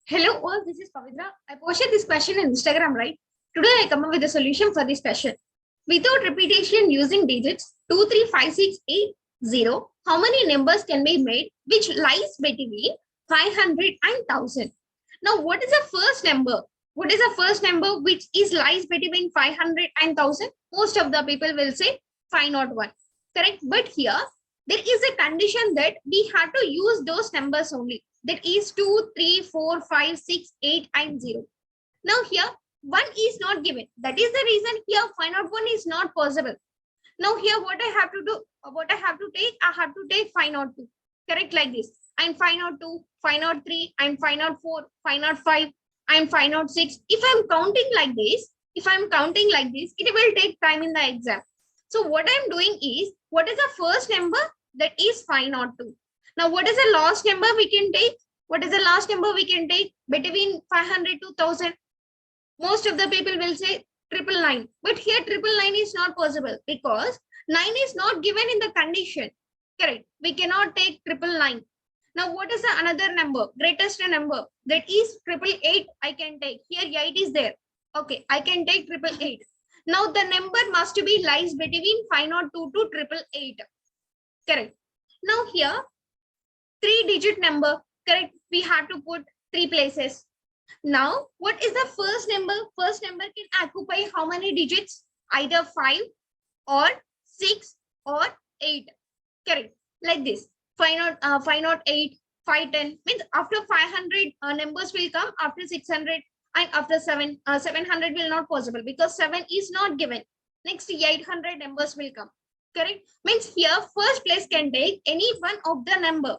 Hello all, this is Pavithra. I posted this question on Instagram, right? Today I come up with a solution for this question. Without repetition using digits 2, 3, 5, 6, 8, 0, how many numbers can be made which lies between 500 and 1000? Now, what is the first number? What is the first number which is lies between 500 and 1000? Most of the people will say 501. Correct? But here, there is a condition that we have to use those numbers only. That is 2, 3, 4, 5, 6, 8, and 0. Now here, 1 is not given. That is the reason here 501 is not possible. Now here what I have to do, I have to take 502. Correct, like this. And 502, 503, and 504, 505, and 506. If I'm counting like this, it will take time in the exam. So what I'm doing is, what is the first number? That is 502. Now, what is the last number we can take? What is the last number we can take between 500 to 1000? Most of the people will say 999. But here 999 is not possible because 9 is not given in the condition. Correct. We cannot take 999. Now, what is the another number? Greatest number. That is 888 I can take. Here 8 is there. Okay, I can take 888. Now, the number must be lies between 502 to 888. Correct. Now, here 3-digit number, correct? We have to put 3 places. Now, what is the first number? First number can occupy how many digits? Either 5 or 6 or 8. Correct. Like this. 508, 510. Means after 500 numbers will come, after 600 and after 700 will not possible because 7 is not given. Next 800 numbers will come. Correct. Means here first place can take any one of the number.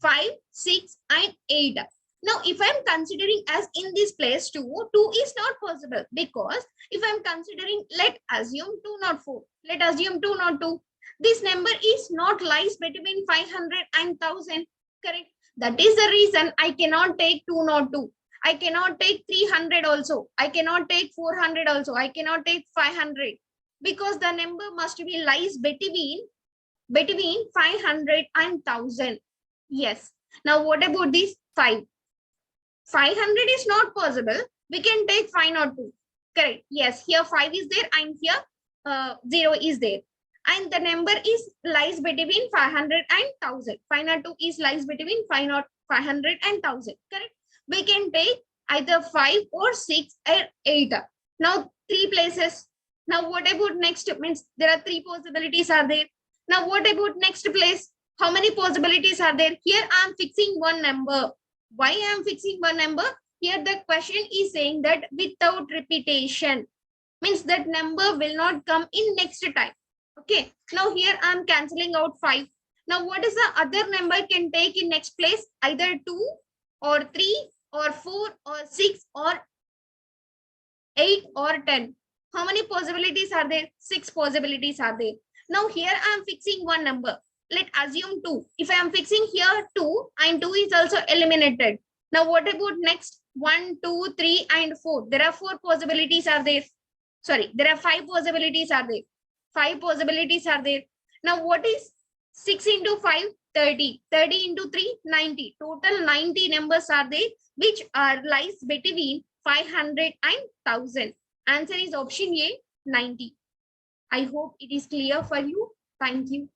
5, 6, and 8. Now, if I'm considering as in this place 2 is not possible because if I'm considering, let assume 204. Let assume 202. This number is not lies between 500 and 1000. Correct. That is the reason I cannot take 202. I cannot take 300 also. I cannot take 400 also. I cannot take 500 because the number must be lies between 500 and 1000. Yes. Now, what about this 5? 500 is not possible. We can take 502. Correct. Yes. Here 5 is there and here 0 is there. And the number is lies between 500 and 1000. 502 is lies between 500 and 1000. Correct. We can take either 5 or 6 or 8. Now, 3 places. Now, what about next? Means there are 3 possibilities are there. Now, what about next place? How many possibilities are there? Here I am fixing one number. Why I am fixing one number? Here the question is saying that without repetition. Means that number will not come in next time. Okay. Now here I am cancelling out 5. Now what is the other number can take in next place? Either 2 or 3 or 4 or 6 or 8 or 10. How many possibilities are there? 6 possibilities are there. Now here I am fixing one number. Let assume 2. If I am fixing here 2 and 2 is also eliminated. Now what about next? 1, 2, 3 and 4. There are 4 possibilities are there. Sorry, there are 5 possibilities are there. 5 possibilities are there. Now what is 6 into 5? 30. 30 into 3? 90. Total 90 numbers are there which are lies between 500 and 1000. Answer is option A, 90. I hope it is clear for you. Thank you.